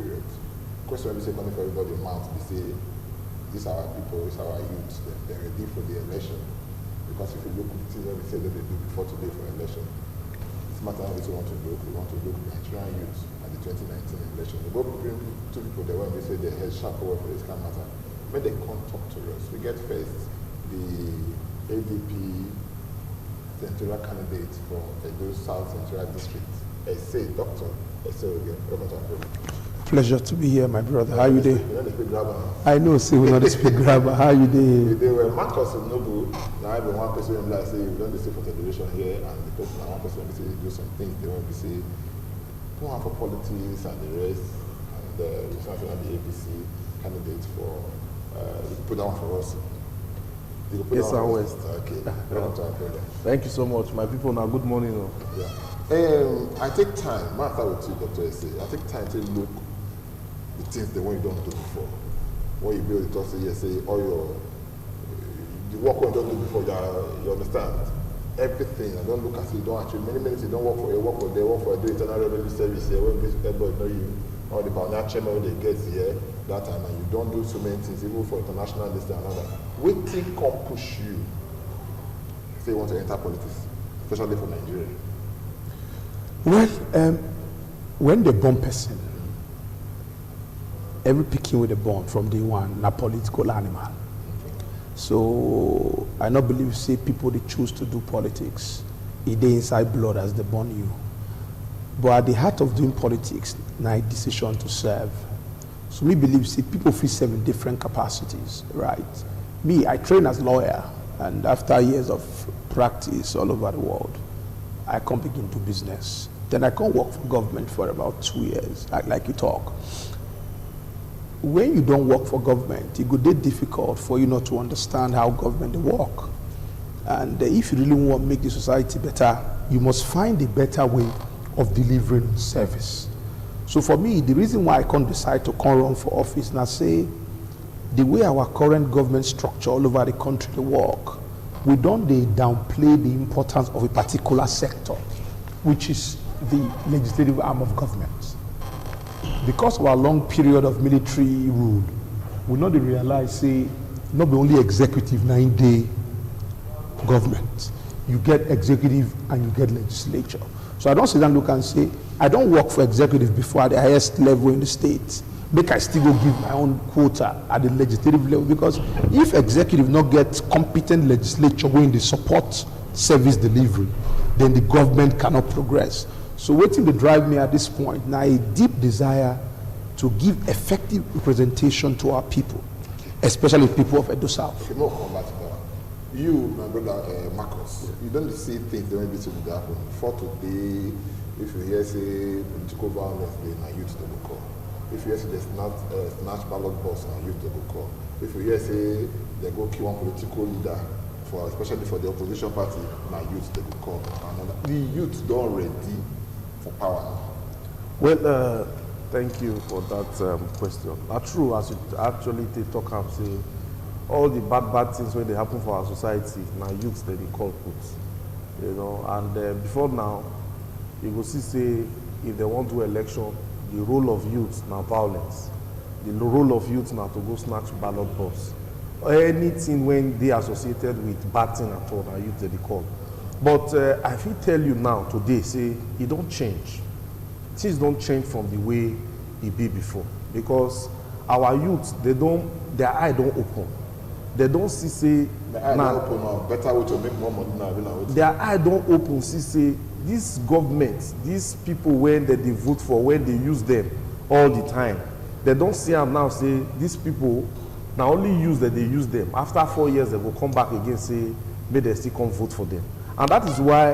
period. Question we say coming for everybody mouth, they say, these are our people, these are our youths, they're ready for the election. Because if you look at the things that we said that they do before today for election, it's matter of what we want to look. We want to look at Nigerian youths at the 2019 election. We both bring two people there when we say they head sharp over for this kind of matter. When they come talk to us, we get first the ADP senatorial candidate for Edo South Senatorial District. Say, Doctor. Say again. Pleasure to be here, my brother. How you doing? You know the speak grabber. I know, see, we know the speak grabber. How you doing? They were Marcus and Noble. Now I have one person who like say we don't say for television here, and the person one person will say do some things. They want to say go on for politics and the rest, and we start to have the APC candidate for put down for us. Yes, and West. Okay. Thank you so much, my people. Now, good morning. Yeah. I take time. I start with you, Dr. Ese. I take time to look the things the one you don't do before. What you build, it also say all your the work you don't do before. You understand everything. I don't look at it. You don't actually many minutes you don't work for. You work for. They work for. Do internal revenue service here. When everybody know you. All the pioneer chairman they get here that time, and you don't do so many things even for international this and another. Waiting can push you. Say you want to enter politics, especially for Nigeria. Well, when they born person, every picking with the born from day one, a political animal. So I don't believe say people they choose to do politics, it they inside blood as they born you. But at the heart of doing politics, now a decision to serve. So we believe see people feel serve in different capacities, right? Me, I train as lawyer, and after years of practice all over the world, I come begin to business. Then I come work for government for about 2 years, like you talk. When you don't work for government, it could be difficult for you not to understand how government work. And if you really want to make the society better, you must find a better way of delivering service. So for me, the reason why I can't decide to come run for office, and I say, the way our current government structure all over the country they work, we don't downplay the importance of a particular sector, which is the legislative arm of government. Because of our long period of military rule, we not realize, say, not be only executive 9-day government. You get executive and you get legislature. So I don't sit down and look and say, I don't work for executive before at the highest level in the state. Make I still go give my own quota at the legislative level, because if executive not get competent legislature when they support service delivery, then the government cannot progress. So waiting to drive me at this point, now a deep desire to give effective representation to our people, especially people of Edo South. Okay, more come back to that. You, my brother Marcus, you don't see things that may be to happen. For today, if you hear say political violence, then a youth they will call. If you hear say there's not snatch ballot box, a youth they will call. If you hear say they go kill one political leader, for especially for the opposition party, na youth they will call. And the youth don't ready for power now. Well, thank you for that question. True, as you actually talk and say, all the bad things when they happen for our society, now youths they call put, you know. And before now, you go see say if they want to election, the role of youth now violence, the role of youth now to go snatch ballot box, or anything when they associated with bad thing at all, now youth they call. But I will tell you now today, say it don't change. Things don't change from the way it be before, because our youth their eye don't open. They don't see say the eye don't open now. Better way to make more money now. Their eye don't open. See say this government, these people when they vote for, when they use them all the time, they don't see them now. Say these people now only use that they use them. After 4 years, they will come back again. Say may they still come vote for them. And that is why,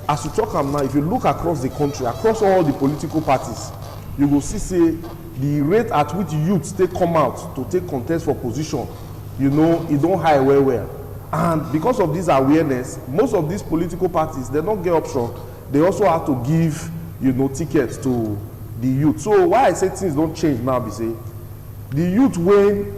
as you talk now, if you look across the country, across all the political parties, you will see say the rate at which youths they come out to take contest for position, you know, it don't high well. And because of this awareness, most of these political parties, they don't get option. They also have to give, you know, tickets to the youth. So why I say things don't change now, be say, the youth when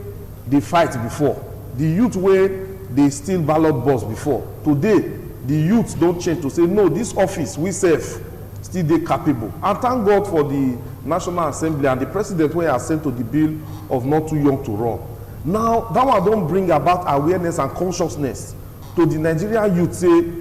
they fight before, the youth when they steal ballot box before, today, the youth don't change to say, no, this office we serve, still dey capable. And thank God for the National Assembly and the president wey assent to the bill of not too young to run. Now, that one don bring about awareness and consciousness to the Nigerian youth say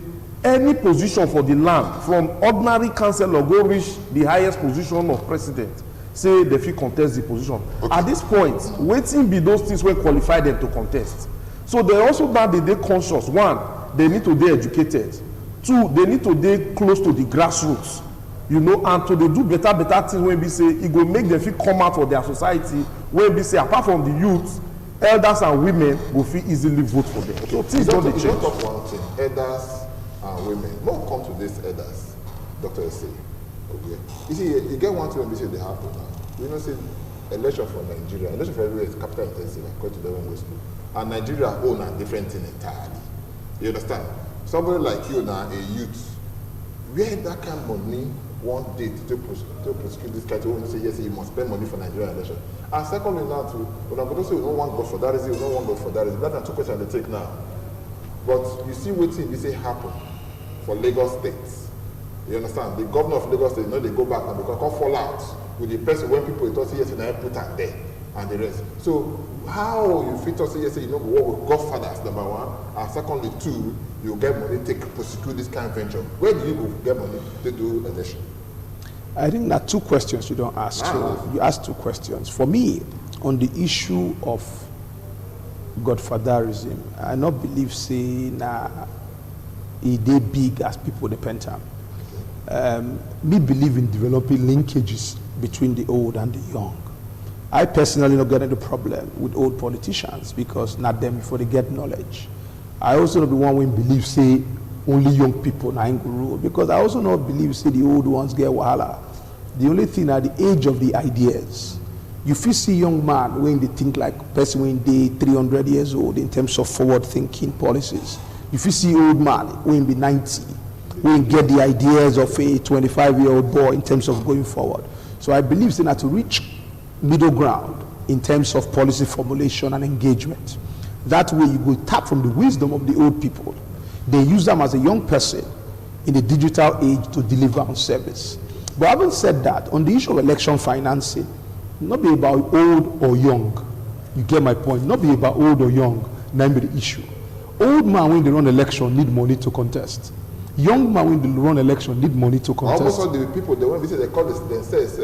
any position for the land from ordinary councillor go reach the highest position of president, say they fit contest the position. Okay. At this point, wetin be those things wey qualify them to contest? So they also now dey conscious. One, they need to dey educated. Two, they need to dey close to the grassroots, you know, and to dey do better things wey be say e go make them fit come out for their society, wey be say apart from the youth, elders and women go fit easily vote for them. Okay. So things don dey change. You don talk one thing, elders and women. More come to these elders, Dr. Ese. Okay. You see, you get one thing when we say they happen now. We know say election for Nigeria, election for everywhere is capital intensive according to the one we school. And Nigeria own a different thing entirely. You understand? Somebody like you now, a youth, where that kind of money one day to prosecute this guy to want to say yes, you must spend money for Nigeria election. And secondly now too, when I'm going to say we don't want to go for that reason, we don't want to go for that reason. That's two questions they take now. But you see what this say happen for Lagos State. You understand? The governor of Lagos State, you know, they go back and they can fall out with the person when people don't say yes, and I put her there and the rest. So how you fit us say yes, you know, what with Godfathers, number one, and secondly, two, you get money to prosecute this kind of venture. Where do you go get money to do election? I think there are two questions you don't ask. So you asked two questions. For me, on the issue of Godfatherism, I not believe say it dey big as people depend on. Me believe in developing linkages between the old and the young. I personally don't get any problem with old politicians because not them before they get knowledge. I also not be one who believe say only young people na go rule because I also not believe say the old ones get wahala. The only thing at the age of the ideas, you feel see young man when they think like person when they 300 years old in terms of forward thinking policies. You feel see old man when be 90, when get the ideas of a 25-year-old boy in terms of going forward. So I believe say that to reach middle ground in terms of policy formulation and engagement. That way you go tap from the wisdom of the old people. They use them as a young person in the digital age to deliver on service. But having said that, on the issue of election financing, not be about old or young. You get my point. Not be about old or young, not be the issue. Old man when they run election need money to contest. Young man when they run election need money to contest. Almost all the people, they call this themselves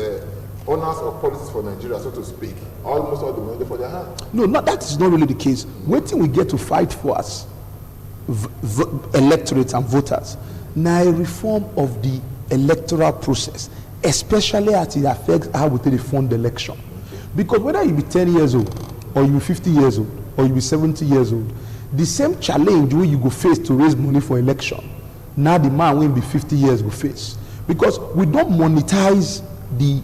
owners of policies for Nigeria, so to speak. Almost all the money for their hand. No, that is not really the case. Waiting we get to fight for us, electorates and voters, now a reform of the electoral process, especially as it affects how we take the fund election. Because whether you be 10 years old, or you be 50 years old, or you be 70 years old, the same challenge where you go face to raise money for election, now the man will be 50 years go face. Because we don't monetize the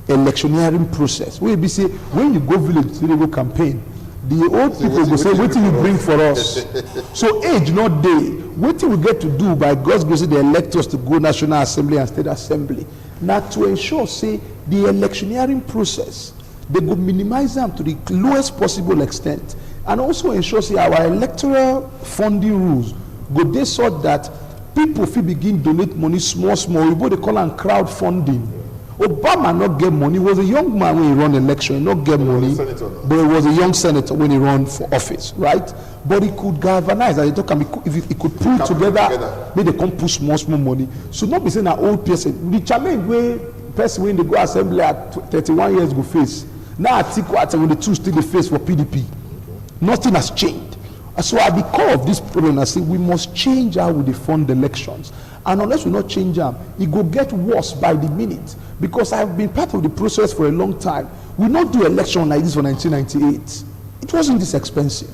electioneering process. Where be say, when you go village to go campaign, the old people go say, what do you bring for us? So age not day. What do we get to do by God's grace the electors to go National Assembly and State Assembly? Now to ensure, say, the electioneering process, they go minimize them to the lowest possible extent. And also ensure, say, our electoral funding rules go they sort that people fit begin donate money small. We they call them crowdfunding. Obama not get money. He was a young man when he run election. He not get money, but he was a young senator when he run for office, right? But he could galvanize. And if he could pull together, maybe they come push small money. So not be saying an old person. The challenge where person when they go assembly at 31 years go face. Now I think when the two still the face for PDP. Nothing has changed. So at the core of this problem, I say we must change how we fund elections. And unless we not change them, it will get worse by the minute. Because I've been part of the process for a long time. We not do election like this for 1998. It wasn't this expensive.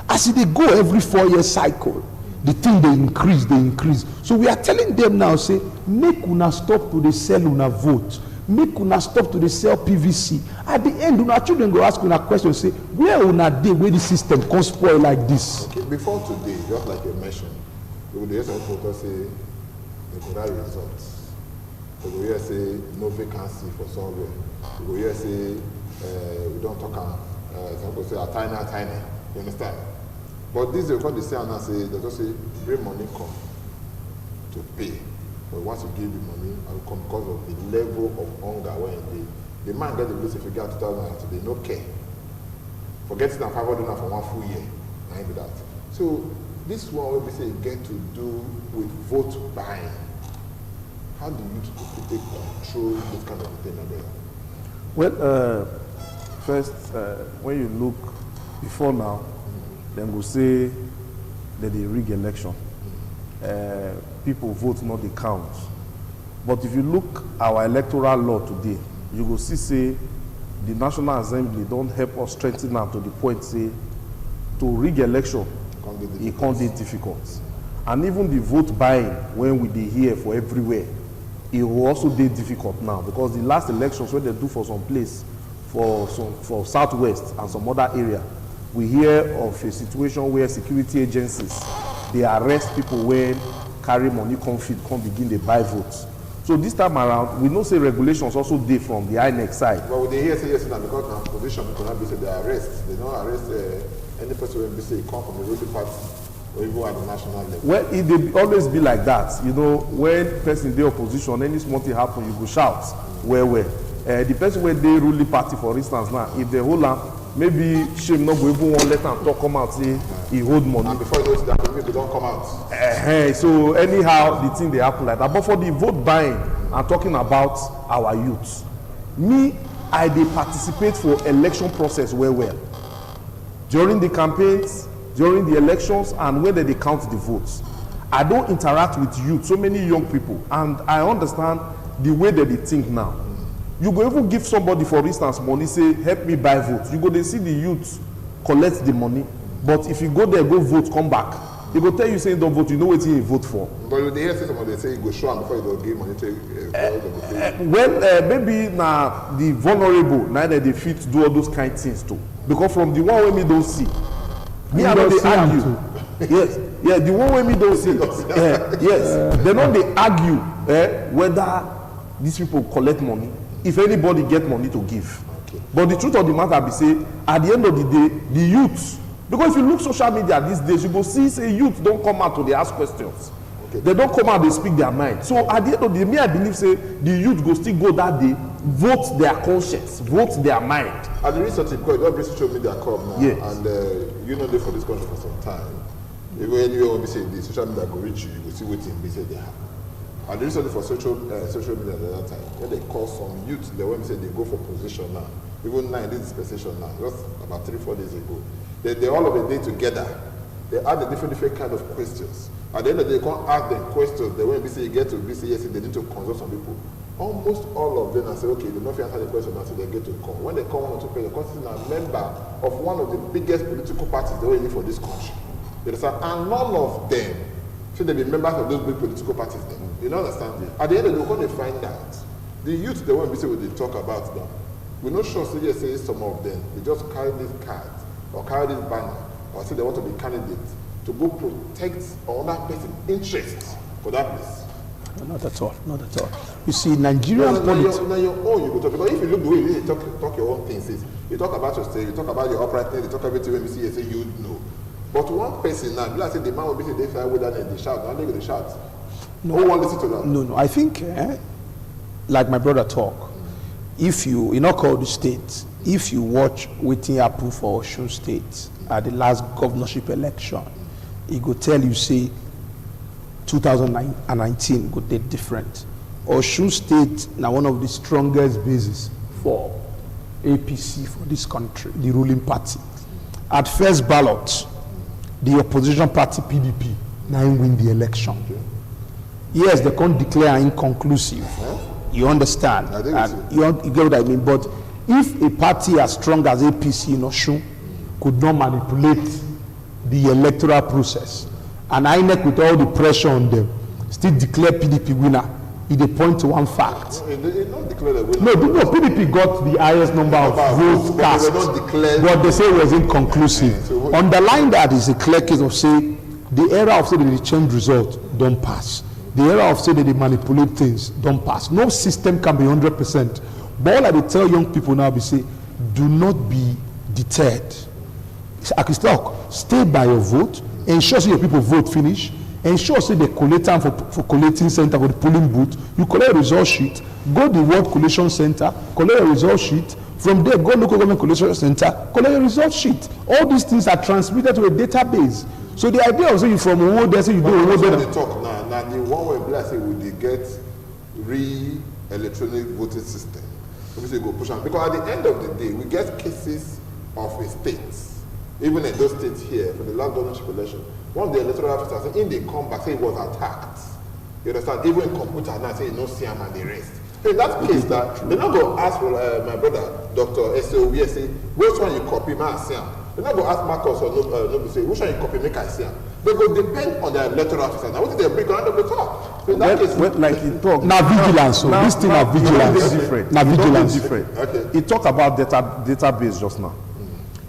As they go every 4-year cycle, the thing they increase. So we are telling them now, say, make una stop to the sell una vote. Make una stop to the sell PVC. At the end, una children go ask una question, say, where una dey where the system can spoil like this? Okay, before today, just like you mentioned, we would hear some people say they could have results. We will hear say no vacancy for somewhere. We will hear say we don't talk some people say tiny. You understand? But this is what they say and say they just say bring money come to pay but once you give the money, and come because of the level of hunger when the man get the place if you get 2,000 today, no care. Forget it and 500 for one full year. I ain't that. So this one we say you get to do with vote buying. How do you take control this kind of thing? Well, first, when you look before now, then we'll say that they rig election. People vote, not they count. But if you look our electoral law today, you will see the National Assembly don't help us strengthen them to the point say to rig election, it can't be difficult. And even the vote buying when we dey here for everywhere, it will also be difficult now because the last elections when they do for some place, for Southwest and some other area, we hear of a situation where security agencies, they arrest people when carry money come begin they buy votes. So this time around, we know say regulations also dey from the INEC side. But they hear say yes now because now position people not be say they arrest. They don't arrest any person when they say come from the ruling party or even at the national level. Well, it dey always be like that. You know, when person dey opposition, any small thing happen, you go shout. Well. The person where they ruling party, for instance, now, if they hold am, maybe shame not go even want let am talk come out say he hold money. And before you know that, people don't come out. So anyhow, the thing they happen like that. But for the vote buying, I'm talking about our youth. Me, I dey participate for election process well. During the campaigns, during the elections, and when they count the votes. I don't interact with youth, so many young people, and I understand the way that they think now. You go even give somebody, for instance, money, say, help me buy votes. You go, they see the youth collect the money, but if you go there, go vote, come back. He go tell you, say, don't vote, you know what you vote for. But they hear somebody say, go show them before you don't give money to maybe now the vulnerable, now that they fit do all those kind of things too. Because from the one way me don't see, me I know they argue. Yes, the one way me don't see. Yes, they know they argue whether these people collect money, if anybody get money to give. Okay. But the truth of the matter be say, at the end of the day, the youth, because if you look social media these days, you go see say youth don't come out to they ask questions. Okay. They don't come out, they speak their mind. So at the end of the day, me I believe say the youth go still go that day, vote their conscience, vote their mind. And the research because you don't social media come now, yes. And you know they for this country for some time. Even anywhere we say the social media go reach you, you will see what they say they have. And the reason for social media at that time, when they call some youth, they when say they go for position now. Even now in this dispensation now, just about 3-4 days ago, they all of a day together. They add a different kind of questions. At the end of the day, they can't ask them questions. They when you get to BCS, they need to consult some people. Almost all of them, I say, okay, they don't answer the question until they get to come. When they come on to pay, the person is a member of one of the biggest political parties they were in for this country. You understand? And none of them should they be members of those big political parties then. You know, understand? Yeah. At the end of the day, when they find out, the youth, they won't be say what they talk about them. We're not sure, say some of them, they just carry this card or carry this banner or say they want to be candidates to go protect another person's interests for that place. No, not at all. You see, Nigerian politics. Now your own, you go talk, because if you look the way you talk your own things, you talk about your state, you talk about your uprightness, you talk everything when you see, you say you know. But one person now, like say the man will be saying they fire with that and they shout, and they go shout. No one listen to that. No. I think, like my brother talk, if you not call the state, if you watch waiting happen for Osun State at the last governorship election, it go tell you say 2019 go date different. Osun State now one of the strongest bases for APC for this country, the ruling party. At first ballot, the opposition party PDP now win the election. Okay. Yes, they can't declare inconclusive. You understand? And you get what I mean? But if a party as strong as APC in Osun could not manipulate the electoral process, and INEC with all the pressure on them still declare PDP winner, it point to one fact. No, PDP got the highest number of votes cast, but they say it was inconclusive. Underline that is a clear case of say the era of say that they change result don't pass. The era of say that they manipulate things don't pass. No system can be 100%. But all I will tell young people now be say, do not be deterred. I can talk. Stay by your vote. Ensure so your people vote finish. ensure say they collect am for collating center for the polling booth. You collect result sheet, go the ward collation center, collect a result sheet. From there, go local government collation center, collect a result sheet. All these things are transmitted to a database. So the idea of saying from Owo there, say you do Owo there. They talk now the one way black say we dey get electronic voting system. Let me say go push on, because at the end of the day, we get cases of a state, even in those states here for the land ownership election. One of the electoral officers, in they come back, say it was attacked. You understand? Even in computer now, say no see him and the rest. In that case, that they're not going to ask for my brother, Dr. S.O.V. say, which one you copy, man, see him. They're not going to ask Marcus or Nobu, say, which one you copy, make I see him. They go depend on their electoral officer. Now, what did they bring on the top? So in that case, like he talk. Now vigilance, so this thing of vigilance. Different. Now vigilance. Different. Okay. He talk about database just now.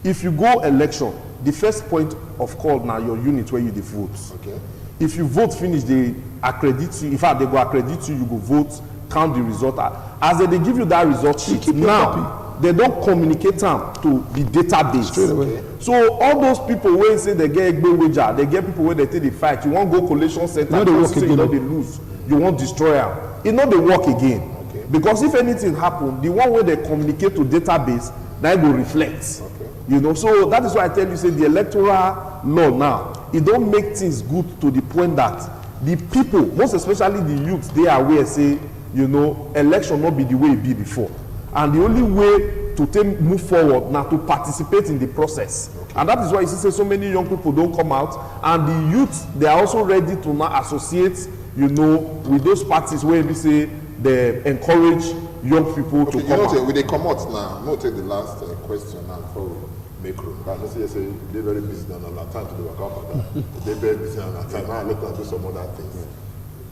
If you go election, the first point of call now your unit where you the vote. Okay. If you vote finish, they accredit you. In fact, they go accredit you. You go vote, count the result. As they give you that result sheet, now they don't communicate them to the database. Straight away. So all those people when say they get a wager, they get people where they take the fight. You want go collation center, no, they work again. You know they lose. You want destroy them. It not they work again. Okay. Because if anything happen, the one where they communicate to database, that will reflect. Okay. You know, so that is why I tell you, say the electoral law now, it don't make things good to the point that the people, most especially the youth, they are aware, say, you know, election not be the way it be before. And the only way to move forward now to participate in the process. Okay. And that is why you see say so many young people don't come out. And the youth, they are also ready to now associate, you know, with those parties where we say they encourage young people to come out. Will they come out now? I'm going to take the last question now before we make room. But let's say they're very busy on a time to do work out for that. They're very busy on that time. Now let them do some other things.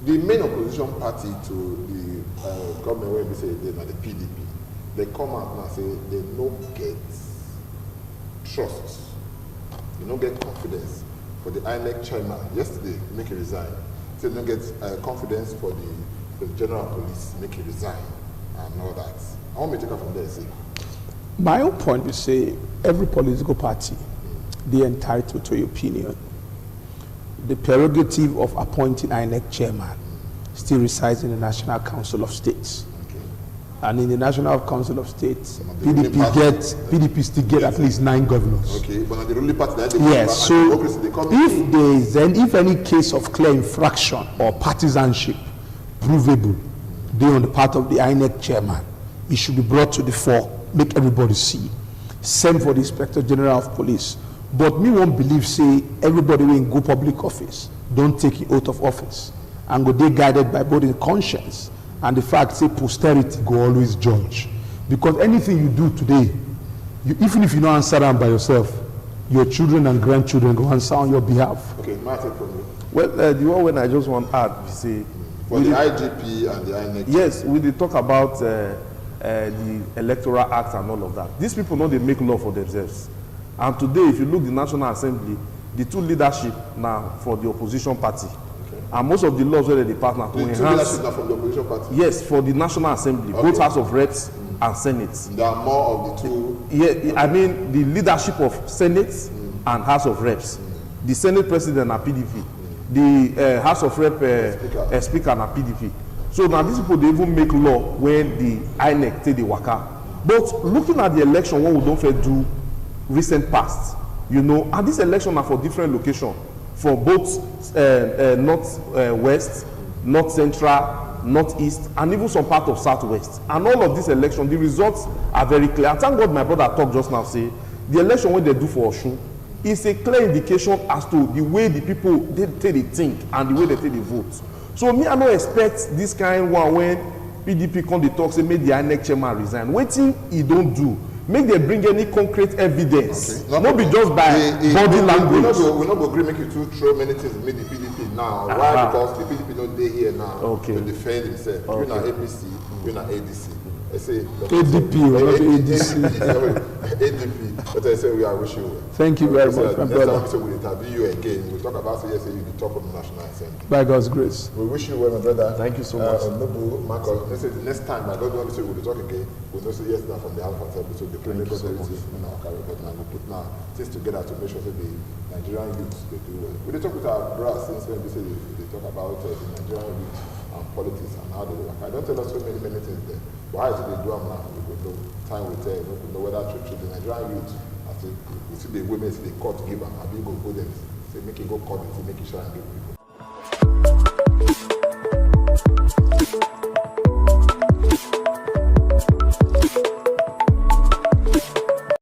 The main opposition party to the government, where we say they're the PDP, they come out and say they don't get trust, they don't get confidence for the INEC chairman. Yesterday, make a resign. They don't get confidence for the general police, make a resign, and all that. I want me to take it from there. See. My own point is say every political party, they're entitled to your opinion. The prerogative of appointing INEC chairman still resides in the National Council of States. Okay. And in the National Council of States, PDP still get at least 9 governors. Okay, but the ruling party that yes, so if any case of clear infraction or partisanship provable they on the part of the INEC chairman, it should be brought to the fore, make everybody see. Same for the Inspector General of Police. But me won't believe say everybody will go public office, don't take the oath of office, and go they guided by both in conscience and the fact say posterity go always judge. Because anything you do today, even if you don't answer them by yourself, your children and grandchildren go answer on your behalf. Okay, Martin, from you. Well, the one when I just want to add, say for the IGP and the INEC. Yes, we did talk about the Electoral Act and all of that. These people know they make law for themselves. And today, if you look the National Assembly, the two leadership now for the opposition party, okay. And most of the laws where they partner to enhance. The two leadership now from the opposition party. Yes, for the National Assembly, okay. Both House of Reps and Senate. There are more of the two. Yeah, I mean the leadership of Senate and House of Reps. The Senate President are PDP. The House of Rep Speaker are PDP. So now these people, they even make law when the INEC take the waka. But looking at the election, what we don't fair do recent past, you know, and this election are for different location, for both north west, north central, northeast, and even some part of southwest. And all of this election, the results are very clear. I thank God my brother talked just now, say the election what they do for Osun is a clear indication as to the way the people they think and the way they take the vote. So me, I don't expect this kind one when PDP come the talk say make the INEC chairman resign. Waiting he don't do. Make them bring any concrete evidence. Okay. Not be just by body language. We're not going to make you to throw many things in the PDP now. Why? Because the PDP don't stay here now to defend himself. Okay. You're not APC, you're not ADC. I say ADP, not ADC. ADP. But I say we are wishing you. Thank you very much, my brother. Next time we will interview you again. We'll talk about yes, you the top of the National Assembly. By God's grace. We wish you well, my brother. Thank you so much. Noble Marcus. Next time, I don't want to say we'll talk again. We'll not say yes now from the House of Assembly. So the premier presidency in our career, but now we put now things together to make sure that the Nigerian youth they do well. We talk with our brass since when we say they talk about the Nigerian youth and politics and how they work. I don't tell us so many things there. But how they do them now, we will know. Time will tell. We know whether to treat the Nigerian youth. I say, we see the women, see the court giver. I be go them. Say make it go court and say make it sure and give people.